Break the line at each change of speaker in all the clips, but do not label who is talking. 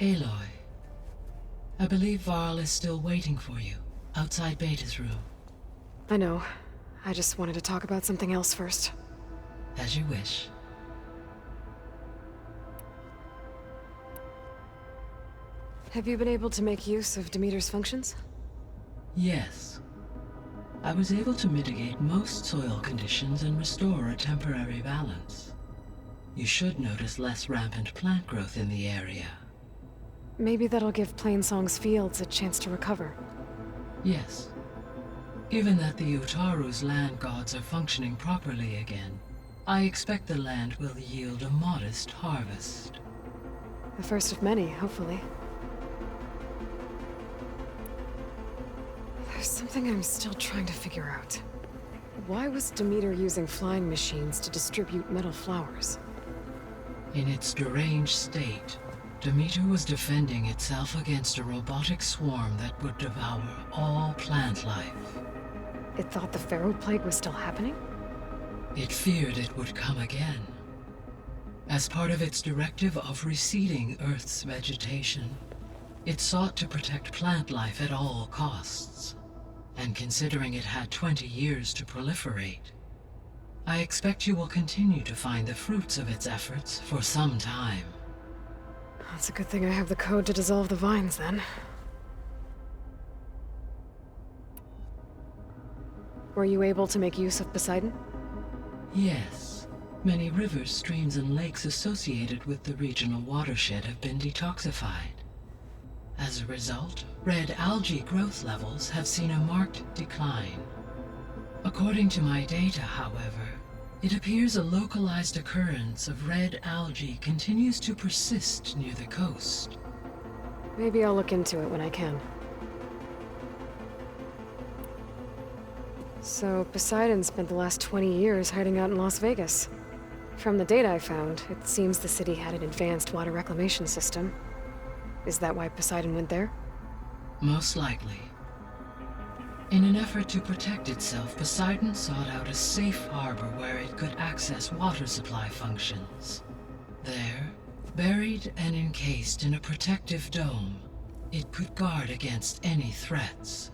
Aloy, I believe Varl is still waiting for you, outside Beta's room.
I know. I just wanted to talk about something else first.
As you wish.
Have you been able to make use of Demeter's functions?
Yes. I was able to mitigate most soil conditions and restore a temporary balance. You should notice less rampant plant growth in the area.
Maybe that'll give Plainsong's fields a chance to recover.
Yes. Given that the Utaru's land gods are functioning properly again, I expect the land will yield a modest harvest.
The first of many, hopefully. There's something I'm still trying to figure out. Why was Demeter using flying machines to distribute metal flowers?
In its deranged state, Demeter was defending itself against a robotic swarm that would devour all plant life.
It thought the Pharaoh Plague was still happening?
It feared it would come again. As part of its directive of reseeding Earth's vegetation, it sought to protect plant life at all costs. And considering it had 20 years to proliferate, I expect you will continue to find the fruits of its efforts for some time.
That's a good thing I have the code to dissolve the vines, then. Were you able to make use of Poseidon?
Yes. Many rivers, streams, and lakes associated with the regional watershed have been detoxified. As a result, red algae growth levels have seen a marked decline. According to my data, however, it appears a localized occurrence of red algae continues to persist near the coast.
Maybe I'll look into it when I can. So, Poseidon spent the last 20 years hiding out in Las Vegas. From the data I found, it seems the city had an advanced water reclamation system. Is that why Poseidon went there?
Most likely. In an effort to protect itself, Poseidon sought out a safe harbor where it could access water supply functions. There, buried and encased in a protective dome, it could guard against any threats.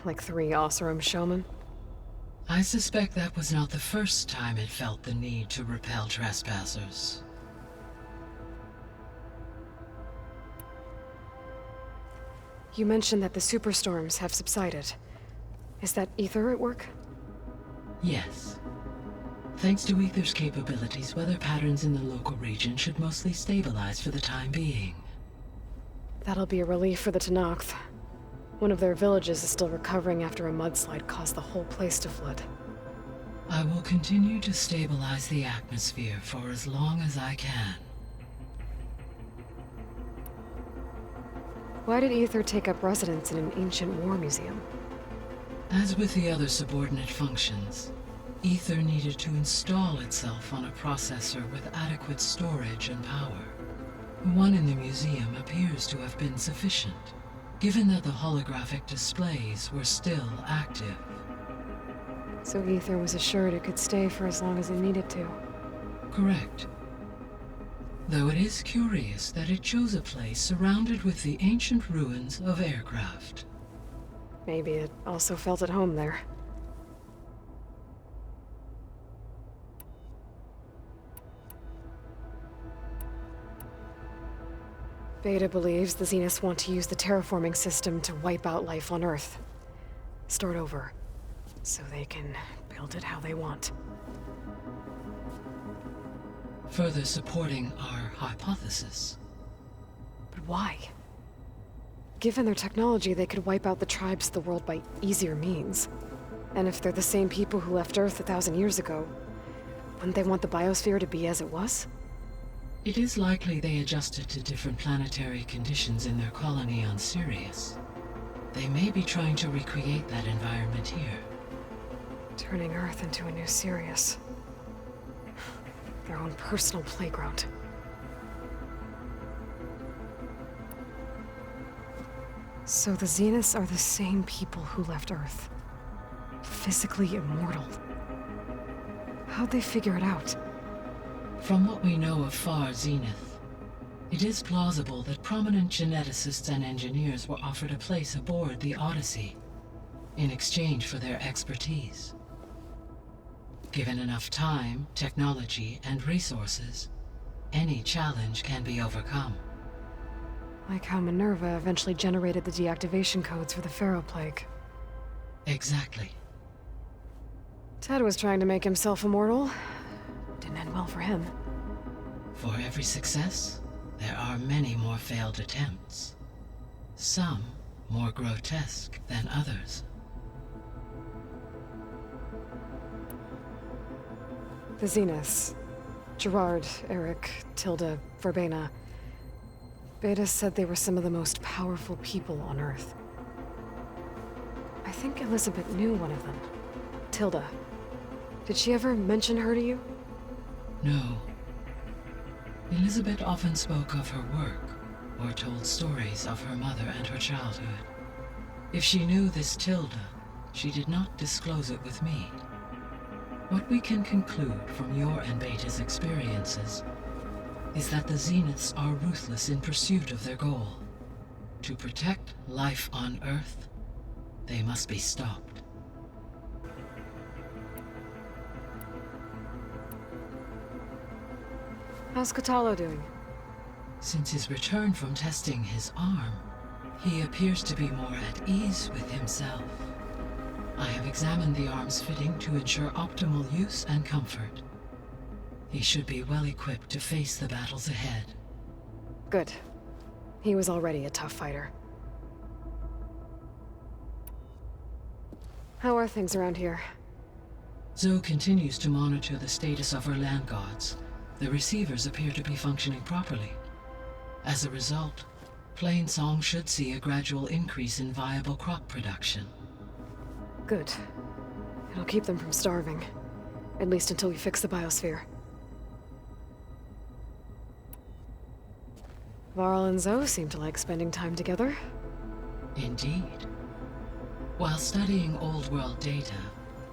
Like 3 Oseram showmen?
I suspect that was not the first time it felt the need to repel trespassers.
You mentioned that the superstorms have subsided. Is that Ether at work?
Yes. Thanks to Ether's capabilities, weather patterns in the local region should mostly stabilize for the time being.
That'll be a relief for the Tenakth. One of their villages is still recovering after a mudslide caused the whole place to flood.
I will continue to stabilize the atmosphere for as long as I can.
Why did Ether take up residence in an ancient war museum?
As with the other subordinate functions, Ether needed to install itself on a processor with adequate storage and power. One in the museum appears to have been sufficient, given that the holographic displays were still active.
So Ether was assured it could stay for as long as it needed to.
Correct. Though it is curious that it chose a place surrounded with the ancient ruins of aircraft.
Maybe it also felt at home there. Beta believes the Zeniths want to use the terraforming system to wipe out life on Earth. Start over, so they can build it how they want.
Further supporting our hypothesis.
But why? Given their technology, they could wipe out the tribes of the world by easier means. And if they're the same people who left Earth 1,000 years ago, wouldn't they want the biosphere to be as it was?
It is likely they adjusted to different planetary conditions in their colony on Sirius. They may be trying to recreate that environment here.
Turning Earth into a new Sirius. Their own personal playground. So the Zeniths are the same people who left Earth. Physically immortal. How'd they figure it out?
From what we know of Far Zenith, It is plausible that prominent geneticists and engineers were offered a place aboard the Odyssey in exchange for their expertise. Given enough time, technology, and resources, any challenge can be overcome.
Like how Minerva eventually generated the deactivation codes for the Pharaoh Plague.
Exactly.
Ted was trying to make himself immortal. Didn't end well for him.
For every success, there are many more failed attempts. Some more grotesque than others.
The Zeniths. Gerard, Eric, Tilda, Verbena. Beta said they were some of the most powerful people on Earth. I think Elizabeth knew one of them. Tilda. Did she ever mention her to you?
No. Elizabeth often spoke of her work, or told stories of her mother and her childhood. If she knew this Tilda, she did not disclose it with me. What we can conclude from your and Beta's experiences is that the Zeniths are ruthless in pursuit of their goal. To protect life on Earth, they must be stopped.
How's Catalo doing?
Since his return from testing his arm, he appears to be more at ease with himself. I have examined the arm's fitting to ensure optimal use and comfort. He should be well equipped to face the battles ahead.
Good. He was already a tough fighter. How are things around here?
Zoe continues to monitor the status of her land gods. The receivers appear to be functioning properly. As a result, Plainsong should see a gradual increase in viable crop production.
Good. It'll keep them from starving. At least until we fix the biosphere. Varl and Zoe seem to like spending time together.
Indeed. While studying Old World data,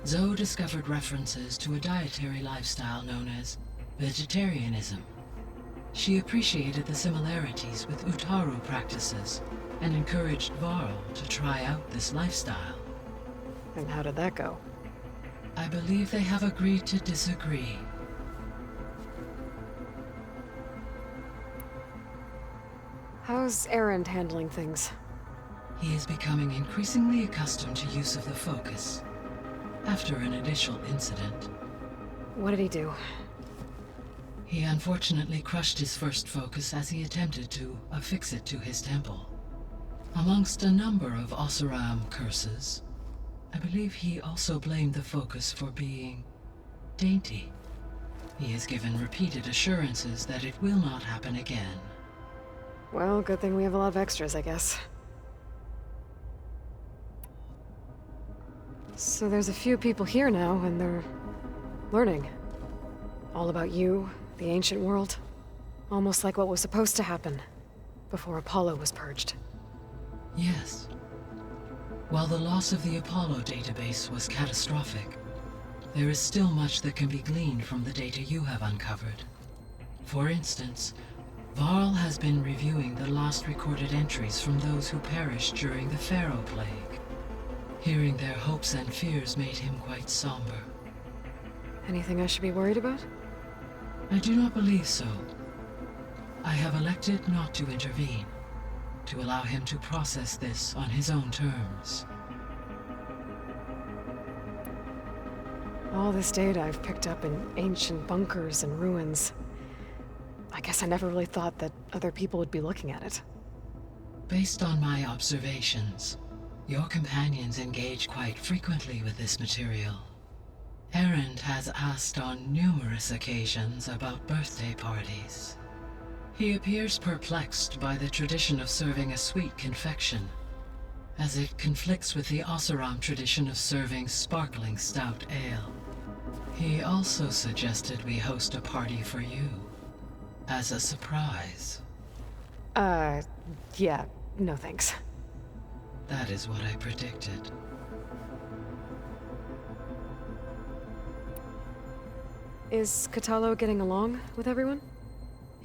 Zoe discovered references to a dietary lifestyle known as vegetarianism. She appreciated the similarities with Utaru practices and encouraged Varl to try out this lifestyle.
And how did that go?
I believe they have agreed to disagree.
How's Erend handling things?
He is becoming increasingly accustomed to use of the focus, after an initial incident.
What did he do?
He unfortunately crushed his first focus as he attempted to affix it to his temple. Amongst a number of Oseram curses, I believe he also blamed the focus for being dainty. He has given repeated assurances that it will not happen again.
Well, good thing we have a lot of extras, I guess. So there's a few people here now, and they're learning. All about you, the ancient world. Almost like what was supposed to happen before Apollo was purged.
Yes. While the loss of the Apollo database was catastrophic, there is still much that can be gleaned from the data you have uncovered. For instance, Varl has been reviewing the last recorded entries from those who perished during the Pharaoh Plague. Hearing their hopes and fears made him quite somber.
Anything I should be worried about?
I do not believe so. I have elected not to intervene, to allow him to process this on his own terms.
All this data I've picked up in ancient bunkers and ruins. I guess I never really thought that other people would be looking at it.
Based on my observations, your companions engage quite frequently with this material. Erend has asked on numerous occasions about birthday parties. He appears perplexed by the tradition of serving a sweet confection, as it conflicts with the Oseram tradition of serving sparkling stout ale. He also suggested we host a party for you, as a surprise.
Yeah, no thanks.
That is what I predicted.
Is Catalo getting along with everyone?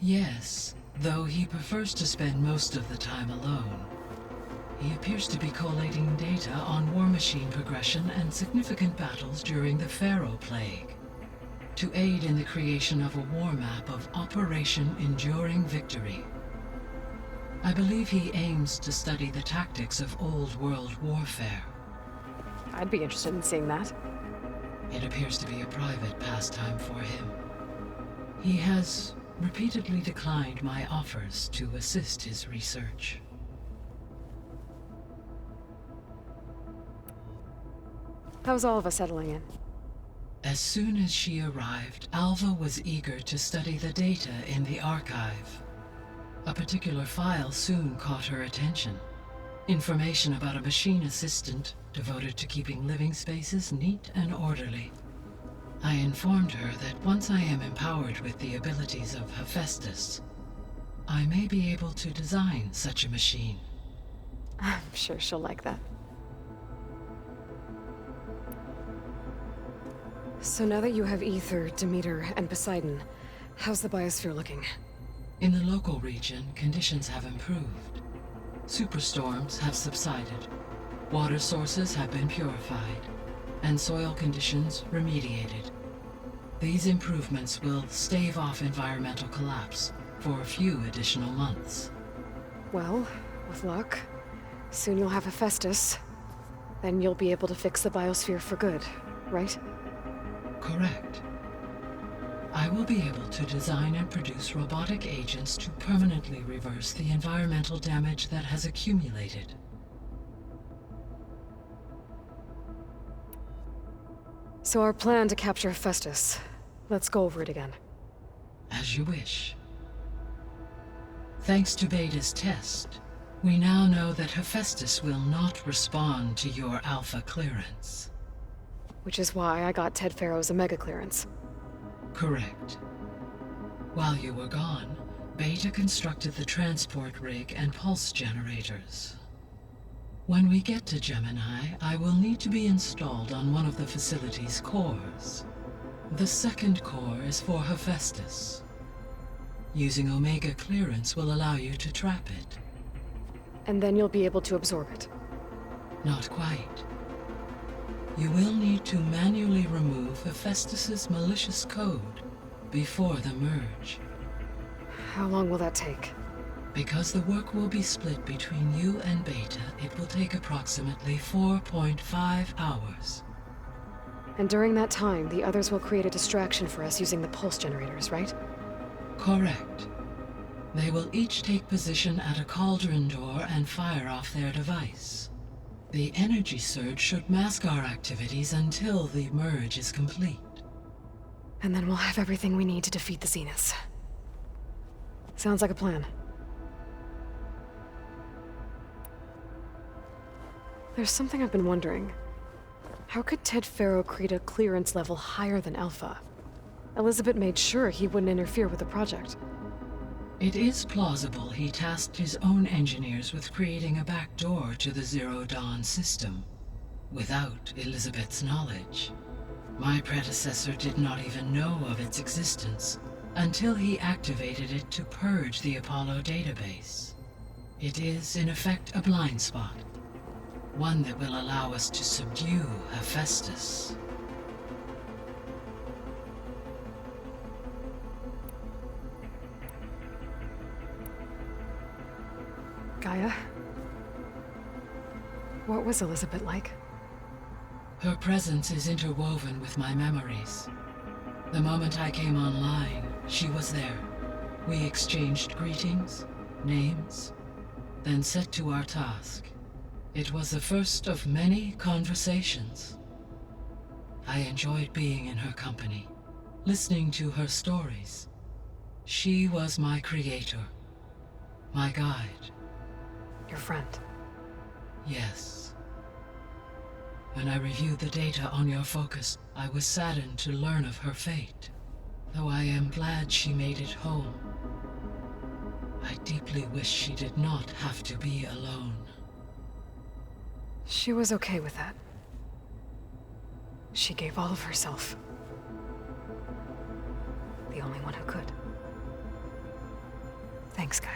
Yes, Though he prefers to spend most of the time alone, he appears to be collating data on war machine progression and significant battles during the Pharaoh Plague, to aid in the creation of a war map of Operation Enduring Victory. I believe he aims to study the tactics of Old World warfare.
I'd be interested in seeing that.
It appears to be a private pastime for him. He has repeatedly declined my offers to assist his research.
How's all of us settling in?
As soon as she arrived, Alva was eager to study the data in the archive. A particular file soon caught her attention. Information about a machine assistant devoted to keeping living spaces neat and orderly. I informed her that once I am empowered with the abilities of Hephaestus, I may be able to design such a machine.
I'm sure she'll like that. So now that you have Ether, Demeter, and Poseidon, how's the biosphere looking?
In the local region, conditions have improved. Superstorms have subsided, water sources have been purified, and soil conditions remediated. These improvements will stave off environmental collapse for a few additional months.
Well, with luck, soon you'll have Hephaestus. Then you'll be able to fix the biosphere for good, right?
Correct. I will be able to design and produce robotic agents to permanently reverse the environmental damage that has accumulated.
So our plan to capture Hephaestus. Let's go over it again.
As you wish. Thanks to Beta's test, we now know that Hephaestus will not respond to your Alpha clearance.
Which is why I got Ted Pharaoh's Omega clearance.
Correct. While you were gone, Beta constructed the transport rig and pulse generators. When we get to Gemini, I will need to be installed on one of the facility's cores. The second core is for Hephaestus. Using Omega clearance will allow you to trap it.
And then you'll be able to absorb it.
Not quite. You will need to manually remove Hephaestus's malicious code before the merge.
How long will that take?
Because the work will be split between you and Beta, it will take approximately 4.5 hours.
And during that time, the others will create a distraction for us using the pulse generators, right?
Correct. They will each take position at a cauldron door and fire off their device. The energy surge should mask our activities until the merge is complete.
And then we'll have everything we need to defeat the Zeniths. Sounds like a plan. There's something I've been wondering. How could Ted Pharaoh create a clearance level higher than Alpha? Elizabeth made sure he wouldn't interfere with the project.
It is plausible he tasked his own engineers with creating a back door to the Zero Dawn system, without Elizabeth's knowledge. My predecessor did not even know of its existence until he activated it to purge the Apollo database. It is, in effect, a blind spot, one that will allow us to subdue Hephaestus.
Gaia? What was Elizabeth like?
Her presence is interwoven with my memories. The moment I came online, she was there. We exchanged greetings, names, then set to our task. It was the first of many conversations. I enjoyed being in her company, listening to her stories. She was my creator, my guide.
Your friend.
Yes. When I reviewed the data on your focus, I was saddened to learn of her fate, though I am glad she made it home. I deeply wish she did not have to be alone.
She was okay with that. She gave all of herself. The only one who could. Thanks, Gaia.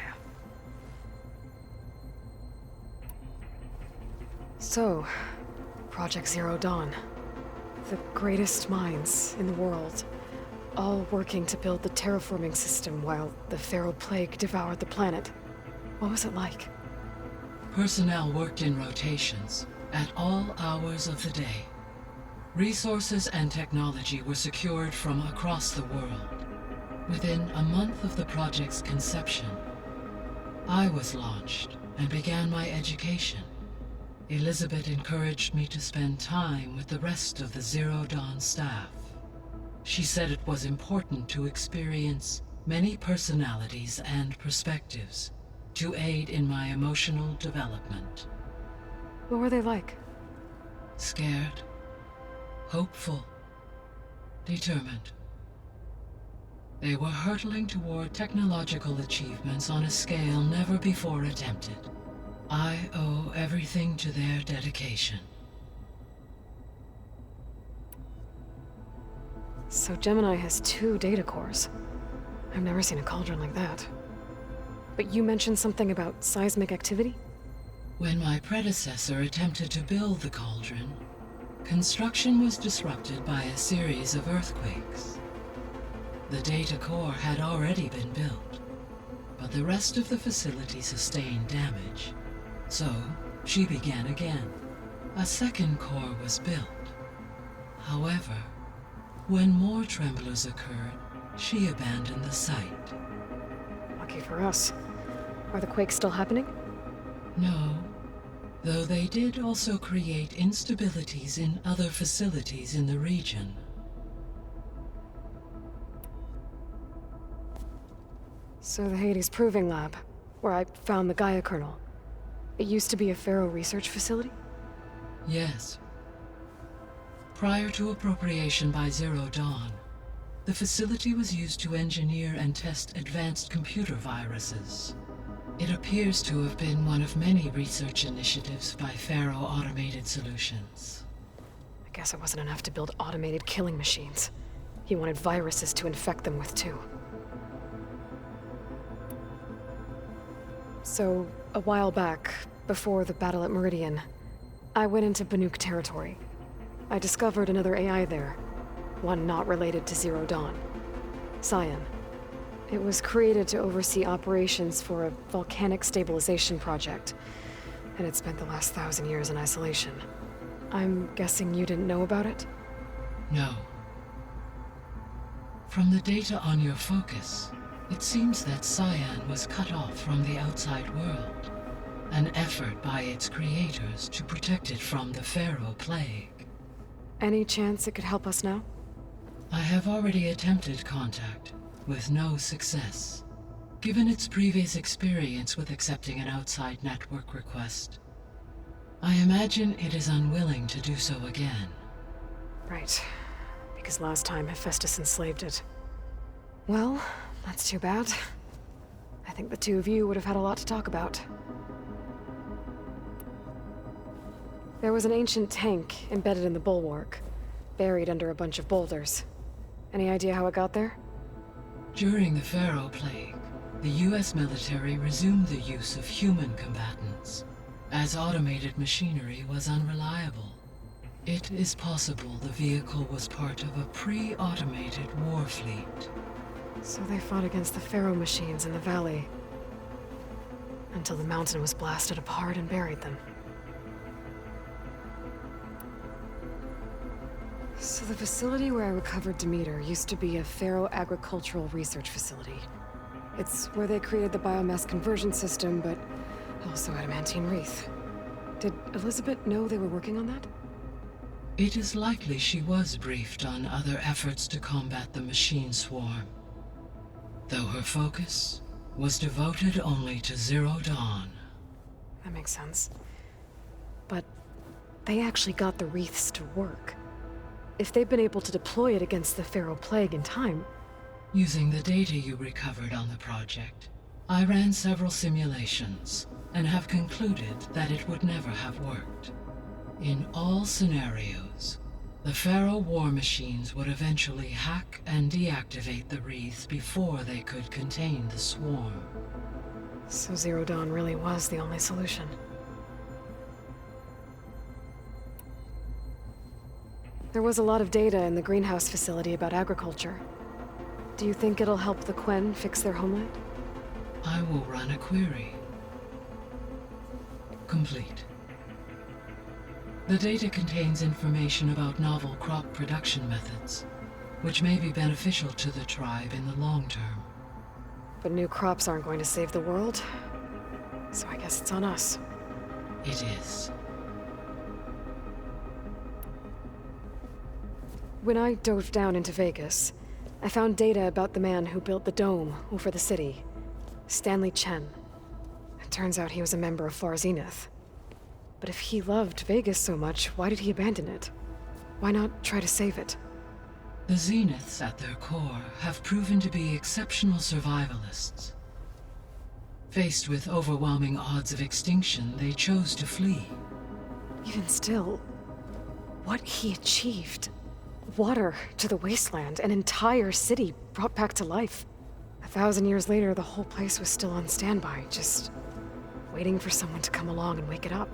So, Project Zero Dawn. The greatest minds in the world, all working to build the terraforming system while the Pharaoh Plague devoured the planet. What was it like?
Personnel worked in rotations at all hours of the day. Resources and technology were secured from across the world. Within a month of the project's conception, I was launched and began my education. Elizabeth encouraged me to spend time with the rest of the Zero Dawn staff. She said it was important to experience many personalities and perspectives to aid in my emotional development.
What were they like?
Scared, hopeful, determined. They were hurtling toward technological achievements on a scale never before attempted. I owe everything to their dedication.
So Gemini has 2 data cores. I've never seen a cauldron like that. But you mentioned something about seismic activity?
When my predecessor attempted to build the cauldron, construction was disrupted by a series of earthquakes. The data core had already been built, but the rest of the facility sustained damage. So, she began again. A second core was built. However, when more tremblers occurred, she abandoned the site.
Lucky for us. Are the quakes still happening?
No, though they did also create instabilities in other facilities in the region.
So the Hades Proving Lab, where I found the Gaia kernel. It used to be a Pharaoh research facility?
Yes. Prior to appropriation by Zero Dawn, the facility was used to engineer and test advanced computer viruses. It appears to have been one of many research initiatives by Pharaoh Automated Solutions.
I guess it wasn't enough to build automated killing machines. He wanted viruses to infect them with too. So, a while back, before the battle at Meridian, I went into Banuk territory. I discovered another AI there, one not related to Zero Dawn. Cyan. It was created to oversee operations for a volcanic stabilization project, and it spent the last 1,000 years in isolation. I'm guessing you didn't know about it?
No. From the data on your focus, it seems that Cyan was cut off from the outside world, an effort by its creators to protect it from the Pharaoh Plague.
Any chance it could help us now?
I have already attempted contact, with no success. Given its previous experience with accepting an outside network request, I imagine it is unwilling to do so again.
Right. Because last time Hephaestus enslaved it. Well, that's too bad. I think the two of you would have had a lot to talk about. There was an ancient tank embedded in the bulwark, buried under a bunch of boulders. Any idea how it got there?
During the Pharaoh Plague, the US military resumed the use of human combatants, as automated machinery was unreliable. It is possible the vehicle was part of a pre-automated war fleet.
So they fought against the Pharaoh machines in the valley, until the mountain was blasted apart and buried them. So the facility where I recovered Demeter used to be a Pharaoh agricultural research facility. It's where they created the biomass conversion system, but also adamantine wreath. Did Elizabeth know they were working on that?
It is likely she was briefed on other efforts to combat the machine swarm, though her focus was devoted only to Zero Dawn.
That makes sense. But they actually got the wreaths to work. If they've been able to deploy it against the Pharaoh Plague in time...
Using the data you recovered on the project, I ran several simulations and have concluded that it would never have worked. In all scenarios, the Pharaoh war machines would eventually hack and deactivate the wreaths before they could contain the swarm.
So Zero Dawn really was the only solution. There was a lot of data in the greenhouse facility about agriculture. Do you think it'll help the Quen fix their homeland?
I will run a query. Complete. The data contains information about novel crop production methods, which may be beneficial to the tribe in the long term.
But new crops aren't going to save the world, so I guess it's on us.
It is.
When I dove down into Vegas, I found data about the man who built the dome over the city, Stanley Chen. It turns out he was a member of Far Zenith. But if he loved Vegas so much, why did he abandon it? Why not try to save it?
The Zeniths, at their core, have proven to be exceptional survivalists. Faced with overwhelming odds of extinction, they chose to flee.
Even still, what he achieved. Water to the wasteland, an entire city brought back to life. 1,000 years later, the whole place was still on standby, just waiting for someone to come along and wake it up.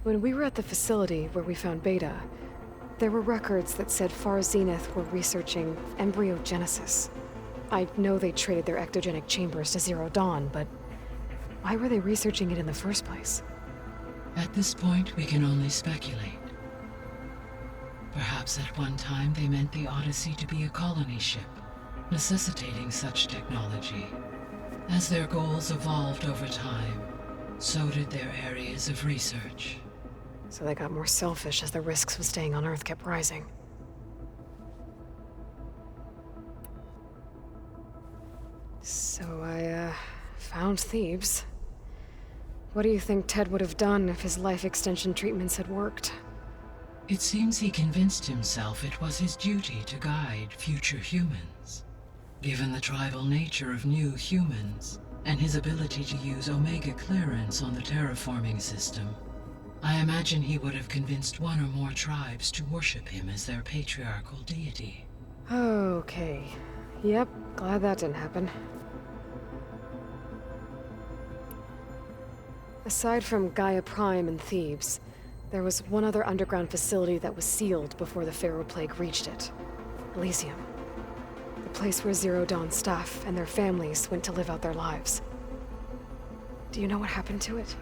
When we were at the facility where we found Beta, there were records that said Far Zenith were researching embryogenesis. I know they traded their ectogenic chambers to Zero Dawn, but why were they researching it in the first place?
At this point, we can only speculate. Perhaps at one time they meant the Odyssey to be a colony ship, necessitating such technology. As their goals evolved over time, so did their areas of research.
So they got more selfish as the risks of staying on Earth kept rising. So I, found Thebes. What do you think Ted would have done if his life extension treatments had worked?
It seems he convinced himself it was his duty to guide future humans. Given the tribal nature of new humans, and his ability to use Omega clearance on the terraforming system, I imagine he would have convinced one or more tribes to worship him as their patriarchal deity.
Okay. Yep, glad that didn't happen. Aside from Gaia Prime and Thebes, there was one other underground facility that was sealed before the Pharaoh Plague reached it. Elysium. The place where Zero Dawn staff and their families went to live out their lives. Do you know what happened to it?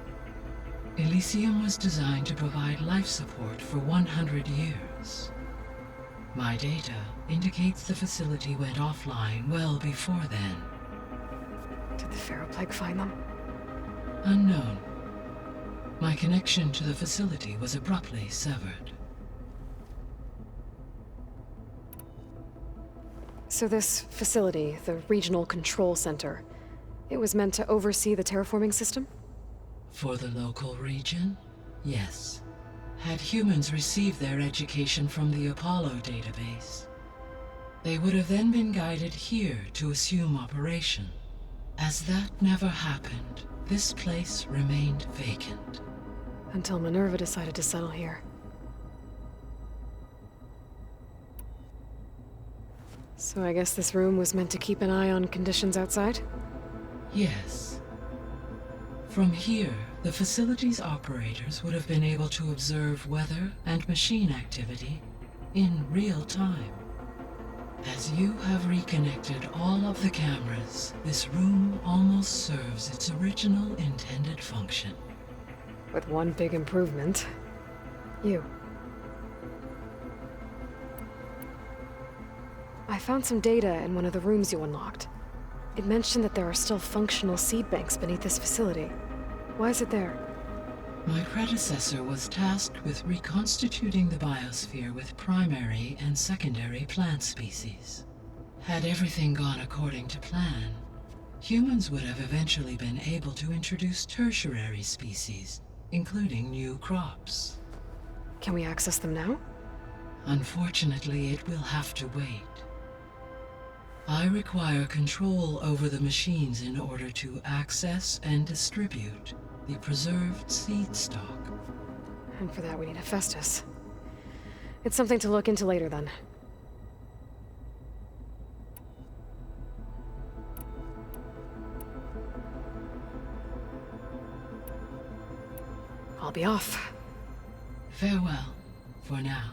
Elysium was designed to provide life support for 100 years. My data indicates the facility went offline well before then.
Did the Pharaoh Plague find them?
Unknown. My connection to the facility was abruptly severed.
So this facility, the Regional Control Center, it was meant to oversee the terraforming system?
For the local region, yes. Had humans received their education from the Apollo database, they would have then been guided here to assume operation. As that never happened, this place remained vacant.
Until Minerva decided to settle here. So I guess this room was meant to keep an eye on conditions outside?
Yes. From here, the facility's operators would have been able to observe weather and machine activity in real time. As you have reconnected all of the cameras, this room almost serves its original intended function.
With one big improvement. You. I found some data in one of the rooms you unlocked. It mentioned that there are still functional seed banks beneath this facility. Why is it there?
My predecessor was tasked with reconstituting the biosphere with primary and secondary plant species. Had everything gone according to plan, humans would have eventually been able to introduce tertiary species, including new crops.
Can we access them now?
Unfortunately, it will have to wait. I require control over the machines in order to access and distribute the preserved seed stock.
And for that we need Hephaestus. It's something to look into later then. I'll be off.
Farewell, for now.